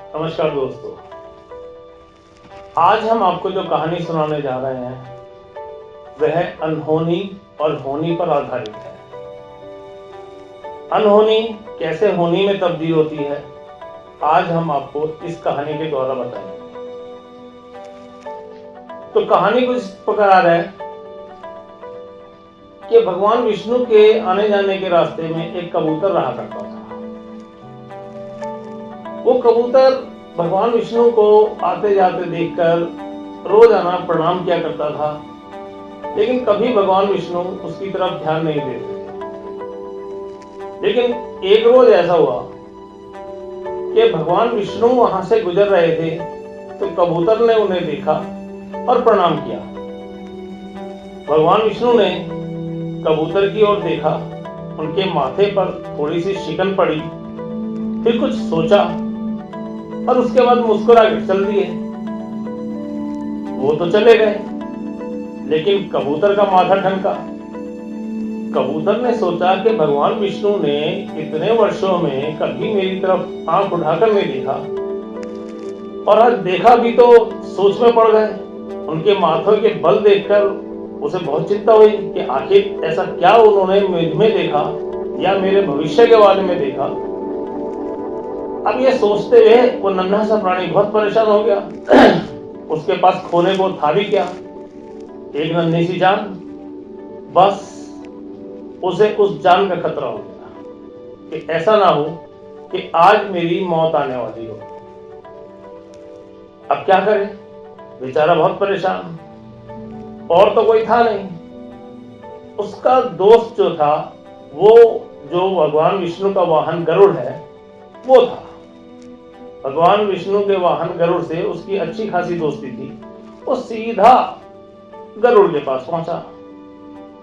नमस्कार दोस्तों। आज हम आपको जो कहानी सुनाने जा रहे हैं वह अनहोनी और होनी पर आधारित है। अनहोनी कैसे होनी में तब्दील होती है, आज हम आपको इस कहानी के द्वारा बताएंगे। तो कहानी कुछ इस प्रकार है कि भगवान विष्णु के आने जाने के रास्ते में एक कबूतर रहा करता था। वो कबूतर भगवान विष्णु को आते जाते देखकर रोजाना प्रणाम किया करता था, लेकिन कभी भगवान विष्णु उसकी तरफ ध्यान नहीं देते थे। लेकिन एक रोज ऐसा हुआ कि भगवान विष्णु वहां से गुजर रहे थे, तो कबूतर ने उन्हें देखा और प्रणाम किया। भगवान विष्णु ने कबूतर की ओर देखा, उनके माथे पर थोड़ी सी शिकन पड़ी, फिर कुछ सोचा और उसके बाद मुस्कुरा कर चल दिए। वो तो चले गए, लेकिन कबूतर का माथा ठनका। कबूतर ने सोचा कि भगवान विष्णु ने इतने वर्षों में कभी मेरी तरफ आंख उठाकर नहीं देखा, और आज देखा भी तो सोच में पड़ गए। उनके माथों के बल देखकर उसे बहुत चिंता हुई कि आखिर ऐसा क्या उन्होंने मुझ में देखा या मेरे भविष्य के बारे में देखा। अब ये सोचते हुए वो नन्हा सा प्राणी बहुत परेशान हो गया। उसके पास खोने को था भी क्या, एक नन्ही सी जान। बस उसे उस जान का खतरा हो गया कि ऐसा ना हो कि आज मेरी मौत आने वाली हो। अब क्या करे, बेचारा बहुत परेशान। और तो कोई था नहीं। उसका दोस्त जो था, वो जो भगवान विष्णु का वाहन गरुड़ है, वो था। भगवान विष्णु के वाहन गरुड़ से उसकी अच्छी खासी दोस्ती थी। वो सीधा गरुड़ के पास पहुंचा,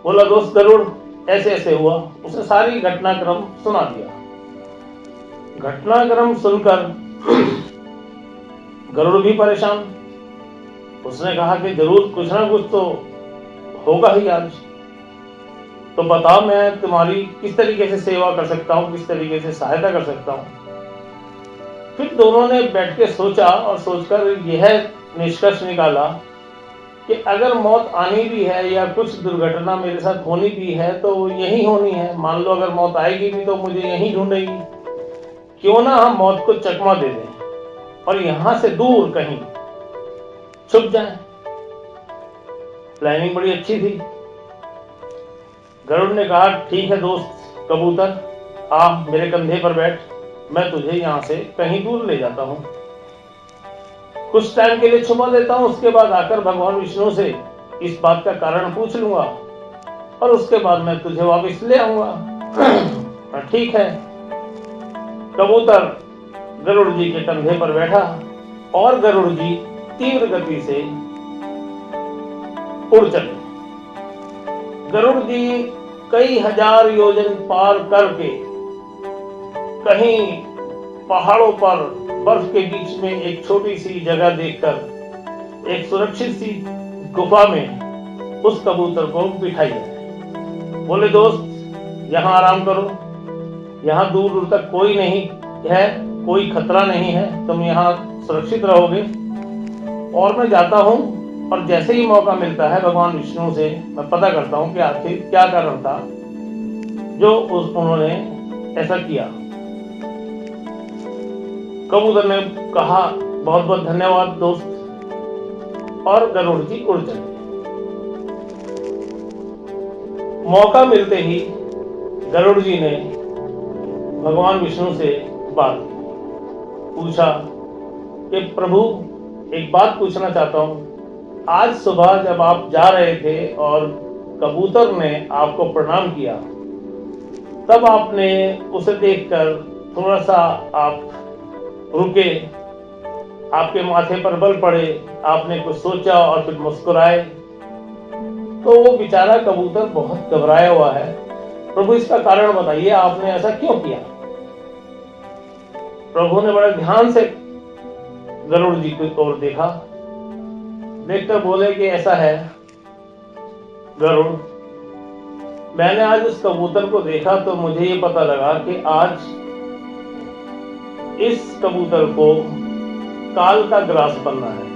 बोला, दोस्त गरुड़, ऐसे ऐसे हुआ। उसने सारी घटनाक्रम सुना दिया। घटनाक्रम सुनकर गरुड़ भी परेशान। उसने कहा कि जरूर कुछ ना कुछ तो होगा ही आज। तो बताओ, मैं तुम्हारी किस तरीके से सेवा कर सकता हूँ, किस तरीके से सहायता कर सकता हूँ। फिर दोनों ने बैठ के सोचा और सोचकर यह निष्कर्ष निकाला कि अगर मौत आनी भी है या कुछ दुर्घटना मेरे साथ होनी भी है तो यही होनी है। मान लो अगर मौत आएगी भी तो मुझे यही ढूंढेगी। क्यों ना हम मौत को चकमा दे दें और यहां से दूर कहीं छुप जाएं। प्लानिंग बड़ी अच्छी थी। गरुड़ ने कहा, ठीक है दोस्त कबूतर, आ मेरे कंधे पर बैठ, मैं तुझे यहां से कहीं दूर ले जाता हूं। कुछ टाइम के लिए छुपा देता हूं, उसके बाद आकर भगवान विष्णु से इस बात का कारण पूछ लूंगा और उसके बाद मैं तुझे वापस ले आऊंगा। ठीक है। कबूतर गरुड़ जी के कंधे पर बैठा और गरुड़ जी तीव्र गति से उड़ चले। गरुड़ जी कई हजार योजन पार करके कहीं पहाड़ों पर बर्फ के बीच में एक छोटी सी जगह देखकर एक सुरक्षित सी गुफा में उस कबूतर को बिठाया। बोले, दोस्त यहाँ आराम करो, यहाँ दूर दूर तक कोई नहीं है, कोई खतरा नहीं है, तुम यहाँ सुरक्षित रहोगे। और मैं जाता हूँ और जैसे ही मौका मिलता है भगवान विष्णु से मैं पता करता हूँ कि आखिर क्या कारण था जो उन्होंने ऐसा किया। कबूतर ने कहा, बहुत बहुत धन्यवाद दोस्त, और गरुड़ जी उड़ चले। मौका मिलते ही गरुड़ जी ने भगवान विष्णु से बात की। पूछा कि प्रभु, एक बात पूछना चाहता हूं। आज सुबह जब आप जा रहे थे और कबूतर ने आपको प्रणाम किया, तब आपने उसे देखकर थोड़ा सा आप रुके, आपके माथे पर बल पड़े, आपने कुछ सोचा और फिर मुस्कुराए। तो वो बेचारा कबूतर बहुत घबराया हुआ है। प्रभु, इसका कारण बताइए, आपने ऐसा क्यों किया। प्रभु ने बड़े ध्यान से गरुड़ जी की ओर देखा, देखकर बोले कि ऐसा है गरुड़, मैंने आज उस कबूतर को देखा तो मुझे ये पता लगा कि आज इस कबूतर को काल का ग्रास बनना है,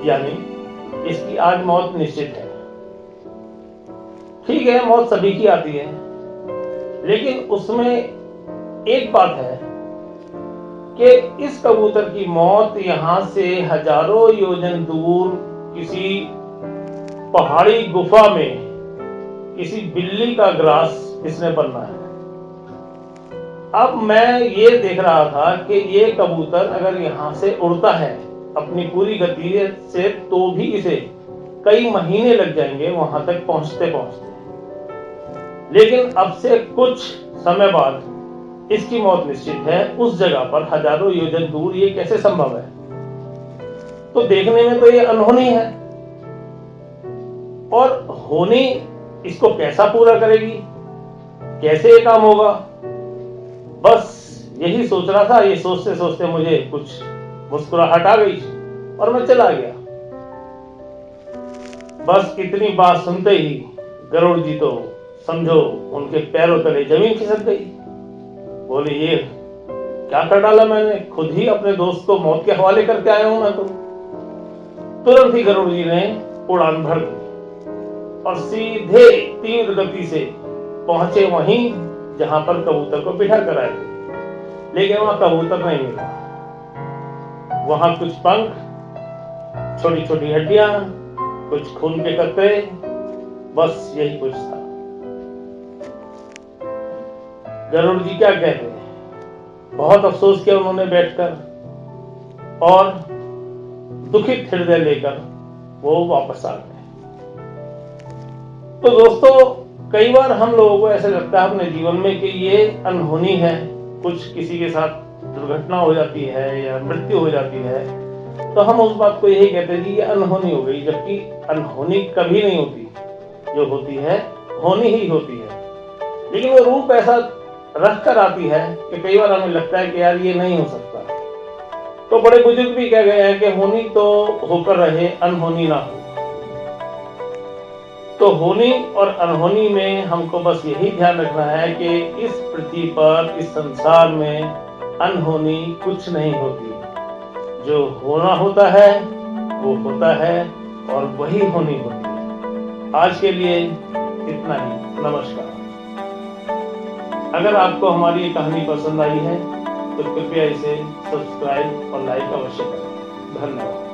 यानी इसकी आज मौत निश्चित है। ठीक है, मौत सभी की आती है, लेकिन उसमें एक बात है कि इस कबूतर की मौत यहां से हजारों योजन दूर किसी पहाड़ी गुफा में किसी बिल्ली का ग्रास इसने बनना है। अब मैं ये देख रहा था कि ये कबूतर अगर यहां से उड़ता है अपनी पूरी गति से, तो भी इसे कई महीने लग जाएंगे वहां तक पहुंचते पहुंचते। लेकिन अब से कुछ समय बाद इसकी मौत निश्चित है। उस जगह पर हजारों योजन दूर ये कैसे संभव है? तो देखने में तो ये अनहोनी है, और होनी इसको कैसा पूरा करेगी, कैसे ये काम होगा? बस यही सोच रहा था। ये सोचते सोचते मुझे कुछ मुस्कुराहट आ गई और मैं चला गया। बस इतनी बात सुनते ही गरुड़ जी तो समझो उनके पैरों तले जमीन खिसक गई। बोले, ये क्या कर डाला मैंने, खुद ही अपने दोस्त को मौत के हवाले करके आया हूं मैं तो। तुरंत ही गरुड़ जी ने उड़ान भर दी और सीधे तीव्र गति से पहुंचे वहीं जहां पर कबूतर को बिठा कर आए थे। लेकिन वहां कबूतर नहीं मिला। वहां कुछ पंख, छोटी छोटी हड्डियां, कुछ खून के कतरे, बस यही कुछ था। गरुड़ जी क्या कहते हैं, बहुत अफसोस किया उन्होंने बैठकर, और दुखित हृदय लेकर वो वापस आ गए। तो दोस्तों, कई बार हम लोगों को ऐसा लगता है अपने जीवन में कि ये अनहोनी है, कुछ किसी के साथ दुर्घटना हो जाती है या मृत्यु हो जाती है, तो हम उस बात को यही कहते हैं कि ये अनहोनी हो गई, जबकि अनहोनी कभी नहीं होती। जो होती है होनी ही होती है। लेकिन वो रूप ऐसा रख कर आती है कि कई बार हमें लगता है कि यार ये नहीं हो सकता। तो बड़े बुजुर्ग भी कह गए हैं कि होनी तो होकर रहे, अनहोनी ना हो। तो होनी और अनहोनी में हमको बस यही ध्यान रखना है कि इस पृथ्वी पर, इस संसार में अनहोनी कुछ नहीं होती। जो होना होता है वो होता है, और वही होनी होती है। आज के लिए इतना ही। नमस्कार। अगर आपको हमारी ये कहानी पसंद आई है तो कृपया इसे सब्सक्राइब और लाइक अवश्य करें। धन्यवाद।